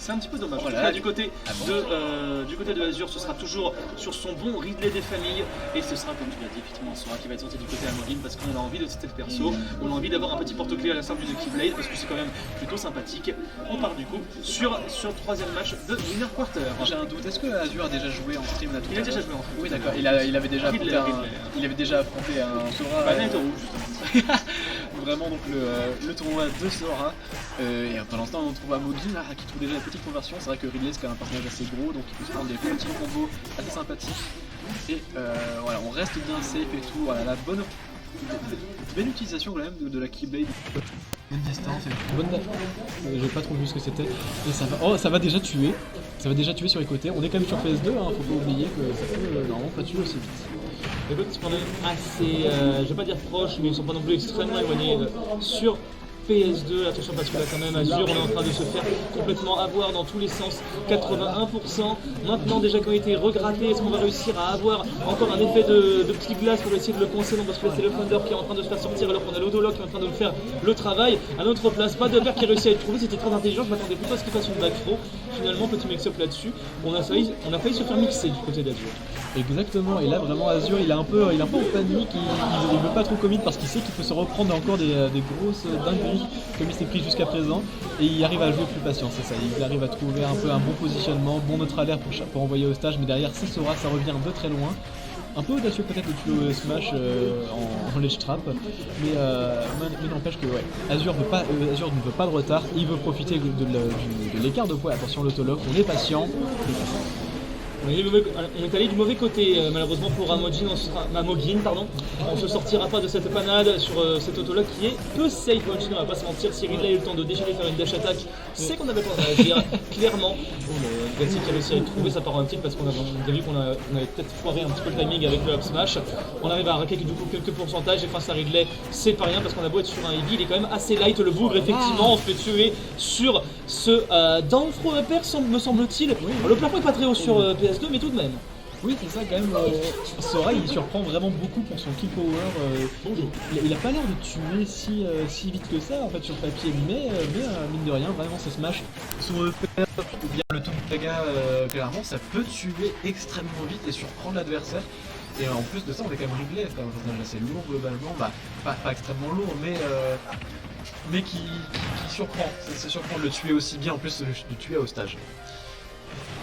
C'est un petit peu dommage. Voilà. En tout cas, du côté de Azure, ce sera toujours sur son bon Ridley des familles. Et ce sera, comme tu l'as dit, effectivement, un Sora qui va être sorti du côté Amogin parce qu'on a envie de tester le perso. On a envie d'avoir un petit porte-clés à la simple de Keyblade parce que c'est quand même plutôt sympathique. On part du coup sur le troisième match de Winner Quarter. J'ai un doute, est-ce que Azure a déjà joué en stream là tout Il a déjà joué en fait. Oui, d'accord. Il avait déjà affronté un Sora. Banette rouge, justement. Vraiment donc le tournoi de Sora. Et pour l'instant on trouve Amogin là, qui trouve déjà la petite conversion. C'est vrai que Ridley c'est quand même un personnage assez gros, donc il peut se prendre des petits combos assez sympathiques. Et voilà, on reste bien safe et tout. Voilà, la belle utilisation quand même de la Keyblade. Bonne distance et Bonne j'ai pas trop vu ce que c'était. Et ça va. Oh, ça va déjà tuer. Ça va déjà tuer sur les côtés. On est quand même sur PS2, hein, faut pas oublier que ça peut normalement pas tuer aussi vite. Les autres sont quand même assez, je vais pas dire proches, mais ils sont pas non plus extrêmement éloignés sur PS2. Attention parce que là quand même Azure on est en train de se faire complètement avoir dans tous les sens. 81%. Maintenant déjà qui ont été regrattés, est-ce qu'on va réussir à avoir encore un effet de petit glace pour essayer de le coincer? Non, parce que là c'est le Thunder qui est en train de se faire sortir alors qu'on a l'Audologue qui est en train de faire le travail. À notre place, pas de paire qui a réussi à être trouvé, c'était très intelligent, je m'attendais plutôt à ce qu'il fasse une back throw. Finalement petit mix-up là-dessus, on a failli se faire mixer du côté d'Azure. Exactement, et là vraiment Azure il est un peu en panique, il veut pas trop commit parce qu'il sait qu'il peut se reprendre encore des grosses dingueries comme il s'est pris jusqu'à présent, et il arrive à jouer plus patient, c'est ça, il arrive à trouver un peu un bon positionnement, bon neutralaire pour envoyer au stage, mais derrière c'est Sora, ça revient de très loin. Un peu audacieux peut-être de tuer au smash en ledge trap, mais n'empêche que ouais, Azure ne veut pas de retard, il veut profiter de l'écart de poids. Attention l'autologue, on est patient. On est allé du mauvais côté malheureusement pour Amogin, on se sortira pas de cette panade sur cet autologue qui est peu safe. On va pas se mentir, si Ridley a eu le temps de déchirer faire une dash attack, c'est qu'on avait pas à réagir clairement. Gatsy qui a réussi à trouver sa part un petit parce qu'on a vu qu'on avait peut-être foiré un petit peu le timing avec le up smash. On arrive à raquer du coup quelques pourcentages et face à Ridley c'est pas rien parce qu'on a beau être sur un heavy, il est quand même assez light le bougre. Effectivement on se fait tuer sur ce downthrow upper me semble-t-il. Le plafond est pas très haut sur PS2 mais tout de même. Oui, c'est ça quand même. Sora il surprend vraiment beaucoup pour son kill power. Il a pas l'air de tuer si vite que ça en fait sur papier, mais mine de rien, vraiment ce smash. Son EP ou bien le Tomb Daga, clairement ça peut tuer extrêmement vite et surprendre l'adversaire. Et en plus de ça, on est quand même Ridley, c'est quand même un personnage assez lourd globalement, pas extrêmement lourd, mais qui surprend. C'est surprend de le tuer aussi bien, en plus de le tuer au stage.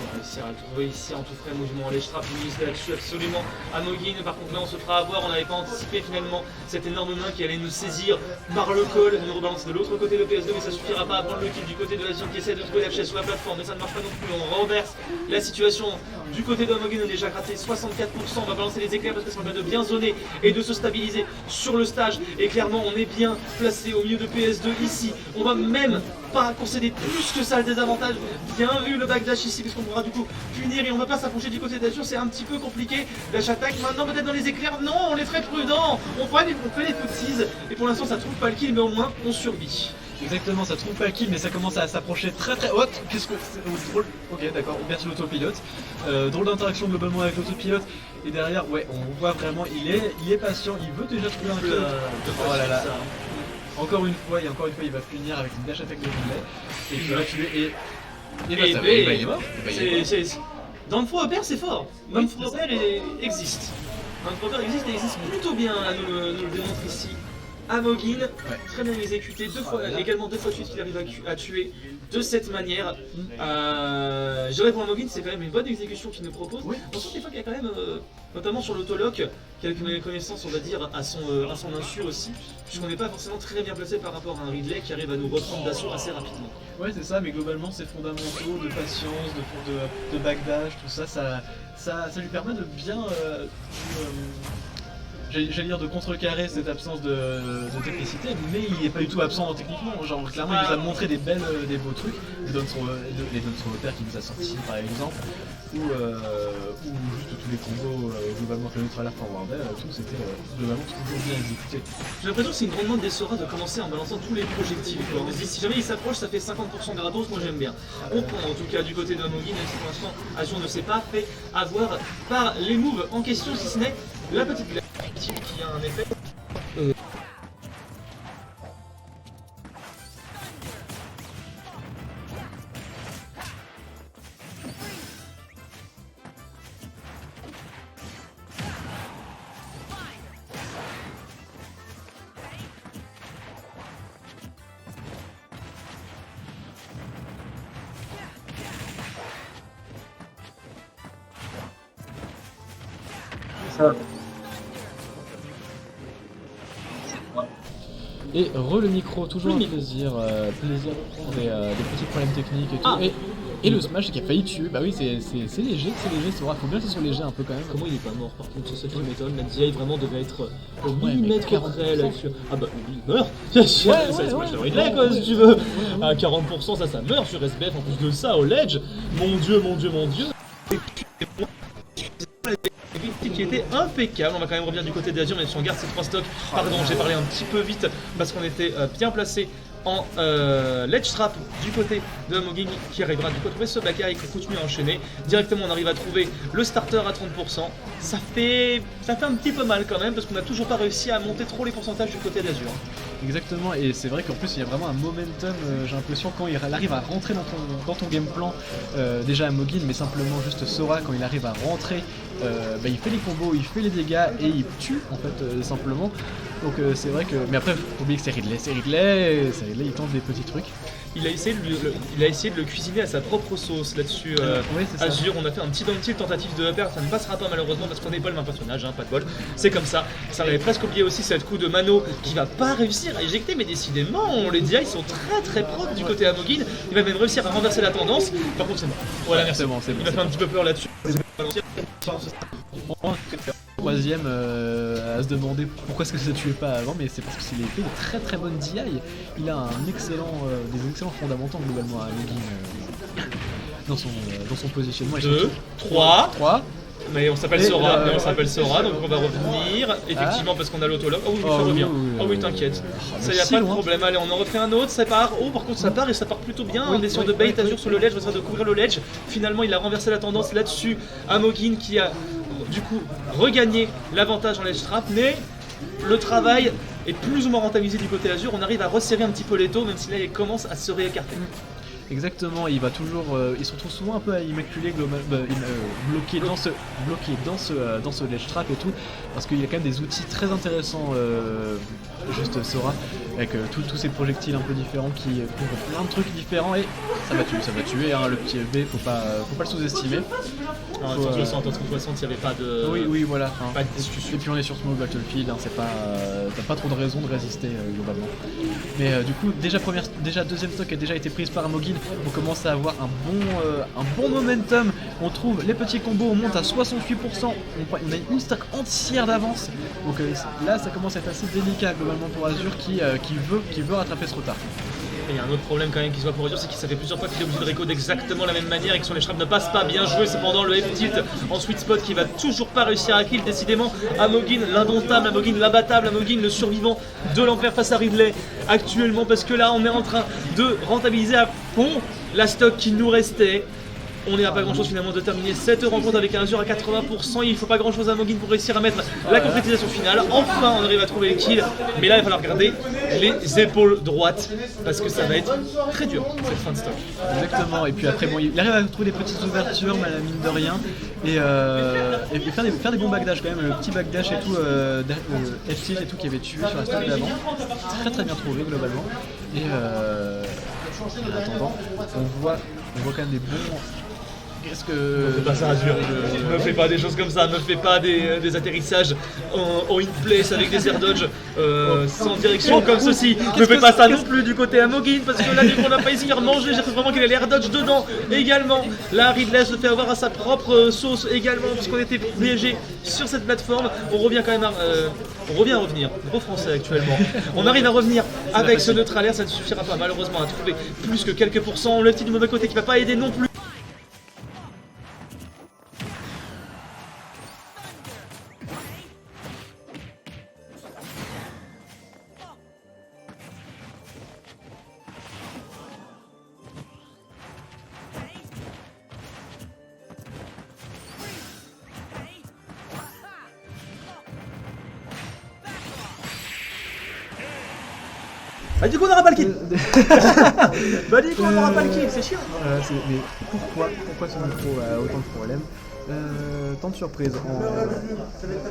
On va réussir à le trouver ici en tout frais mouvement, les trappes mise là-dessus absolument. Amogin, par contre là on se fera avoir, on n'avait pas anticipé finalement cette énorme main qui allait nous saisir par le col, nous rebalance de l'autre côté de PS2 mais ça suffira pas à prendre le kill du côté de Azure qui essaie de trouver l'FH sur la plateforme mais ça ne marche pas non plus, on renverse la situation du côté d'Amogin, on a déjà gratté 64%, on va balancer les éclairs parce que ça permet de bien zoner et de se stabiliser sur le stage et clairement on est bien placé au milieu de PS2 ici, on va même pas concéder plus que ça le désavantage. Bien vu le backdash ici puisqu'on pourra du coup punir et on va pas s'approcher du côté d'Azure, c'est un petit peu compliqué. Dash attack maintenant peut-être dans les éclairs, non on est très prudent, on fait les footsies et pour l'instant ça trouve pas le kill mais au moins on survit. Exactement, ça trouve pas le kill mais ça commence à s'approcher très haute. Qu'est-ce que c'est drôle. Ok d'accord, on perd l'autopilote. Drôle d'interaction globalement avec l'autopilote. Et derrière, ouais, on voit vraiment, il est patient, il veut déjà trouver un kill. Oh là là. Encore une fois, il va finir avec une dash attack de Ridley et il va tuer il est mort. Dans le faux upper c'est fort. Dans le faux upper existe. Dans le faux upper existe et existe plutôt bien à nous le démontre ici. Amogin, très bien exécuté, également deux fois de suite qu'il arrive à tuer de cette manière. Je dirais pour Amogin c'est quand même une bonne exécution qu'il nous propose. On sent des fois qu'il y a quand même, notamment sur l'autolock, quelques connaissances on va dire à son insu aussi, puisqu'on n'est pas forcément très bien placé par rapport à un Ridley qui arrive à nous reprendre d'assaut assez rapidement. Ouais c'est ça, mais globalement ces fondamentaux de patience, de backdash, tout ça, ça lui permet de bien... j'allais dire de contrecarrer cette absence de technicité, mais il n'est pas du tout absent techniquement. Genre clairement il nous a montré des beaux trucs, les dons sur le terre qui nous a sorti par exemple, ou juste tous les combos globalement que le neutral forward, tout c'était globalement toujours bien exécuté. J'ai l'impression que c'est une grande demande des Sora de commencer en balançant tous les projectiles. On se dit si jamais il s'approche ça fait 50% gratos, moi j'aime bien. On prend en tout cas du côté d'Amogin, même si pour l'instant Azure ne s'est pas fait avoir par les moves en question, si ce n'est la petite glace qui a un effet. Et le micro, toujours un plaisir pour des petits problèmes techniques et tout. Et le smash qui a failli tuer, bah oui c'est léger, c'est vrai, faut bien que ce soit léger un peu quand même. Comment il est pas mort par contre, c'est ça qui m'étonne, la DI vraiment devait être au millimètre près là-dessus. Ah bah il meurt, bien sûr, ça va être Ridley quoi si tu veux. À 40% ça meurt sur SBF, en plus de ça au ledge, mon dieu. Qui était impeccable. On va quand même revenir du côté d'Azur, mais si on garde ces 3 stocks, pardon, j'ai parlé un petit peu vite parce qu'on était bien placé en ledge trap du côté de Amogin qui arrivera du coup à trouver ce back air et qui continue à enchaîner. Directement on arrive à trouver le starter à 30%. Ça fait un petit peu mal quand même parce qu'on n'a toujours pas réussi à monter trop les pourcentages du côté d'Azur. Exactement, et c'est vrai qu'en plus il y a vraiment un momentum, j'ai l'impression quand il arrive à rentrer dans ton game plan, déjà Amogin, mais simplement juste Sora, quand il arrive à rentrer, il fait les combos, il fait les dégâts et il tue en fait simplement. Donc c'est vrai que... Mais après faut oublier que c'est Ridley, il tente des petits trucs. Il a essayé de le cuisiner à sa propre sauce là-dessus. Azur, on a fait un petit down tilt tentative de upper, ça ne passera pas malheureusement parce qu'on n'est pas le même personnage, hein, pas de bol. C'est comme ça. Ça avait presque oublié aussi cette coup de Mano qui va pas réussir à éjecter, mais décidément les DI sont très propres du côté Amogin. Il va même réussir à renverser la tendance. Par contre c'est mort. Voilà, merci. Il m'a fait un petit peu peur là-dessus. Troisième à se demander pourquoi est-ce que ça ne tuait pas avant, mais c'est parce que c'est fait de très bonnes DI. Il a des excellents fondamentaux globalement à Amogin dans son positionnement. 2, 3. Mais on s'appelle Sora, Sora, donc on va revenir, effectivement parce qu'on a l'autologue. Oh oui, ça revient. Oh oui, t'inquiète. Ça y a pas de problème, allez, on en refait un autre, ça part. Oh, par contre ça part et ça part plutôt bien. On est sur de bait Azur sur le ledge, on essaie de couvrir le ledge. Finalement, il a renversé la tendance là-dessus. Amogin qui a du coup regagné l'avantage en ledge trap, mais le travail est plus ou moins rentabilisé du côté Azur. On arrive à resserrer un petit peu les taux, même si là il commence à se réécarter. Exactement, il va toujours, il se retrouve souvent un peu à immaculer, bloqué dans ce ledge trap et tout, parce qu'il y a quand même des outils très intéressants, juste Sora, avec tous ces projectiles un peu différents qui couvrent plein de trucs différents et ça va tuer, hein, le petit FB, faut pas le sous-estimer. En 60, il n'y avait pas de... Oui, voilà. Pas de discussion. Et puis on est sur Small Battlefield, hein, t'as pas trop de raison de résister globalement. Mais du coup, déjà deuxième stock a déjà été prise par Amogin. On commence à avoir un bon momentum. On trouve les petits combos, on monte à 68%. On a une stack entière d'avance. Donc là, ça commence à être assez délicat globalement pour Azur qui veut rattraper ce retard. Et il y a un autre problème quand même qui se voit pour Azur, c'est qu'il ça fait plusieurs fois qu'il est obligé de récode d'exactement la même manière et que son écharpe ne passe pas. Bien joué, cependant le F-tilt en sweet spot qui va toujours pas réussir à kill. Décidément, Amogin l'indomptable, Amogin l'abattable, Amogin le survivant de l'enfer face à Ridley actuellement, parce que là on est en train de rentabiliser à fond la stock qui nous restait. On n'est à pas grand chose finalement de terminer cette rencontre avec un Azur à 80%. Il ne faut pas grand chose à Amogin pour réussir à mettre la concrétisation finale. Enfin on arrive à trouver les kills, mais là il va falloir garder les épaules droites parce que ça va être très dur cette fin de stock. Exactement, et puis après bon, il arrive à trouver des petites ouvertures mais à la mine de rien et faire des bons backdash quand même, le petit backdash et tout, F-tilt et tout qui avait tué sur la stock d'avant. Très bien trouvé globalement. Et en attendant, on voit quand même des bons... Qu'est-ce que... Me fais pas ça, Azur. Me fais pas des choses comme ça. Me fais pas des atterrissages en in place avec des air dodge sans direction comme ceci. Me fais pas ça non plus du côté Amogin parce que là, du coup, on n'a pas essayé de faire manger. J'ai cru vraiment qu'il y a l'air dodge dedans également. Là, Ridley se fait avoir à sa propre sauce également puisqu'on était piégé sur cette plateforme. On revient quand même à... on revient à revenir. Gros français actuellement. On arrive à revenir avec ce neutral air. Ça ne suffira pas malheureusement à trouver plus que quelques pourcents. Le petit du mauvais côté qui va pas aider non plus. Bah du coup on n'aura pas le kill. Bah du coup on n'aura pas le kill, c'est chiant. Mais pourquoi ce micro a autant de problèmes? Tant de surprises.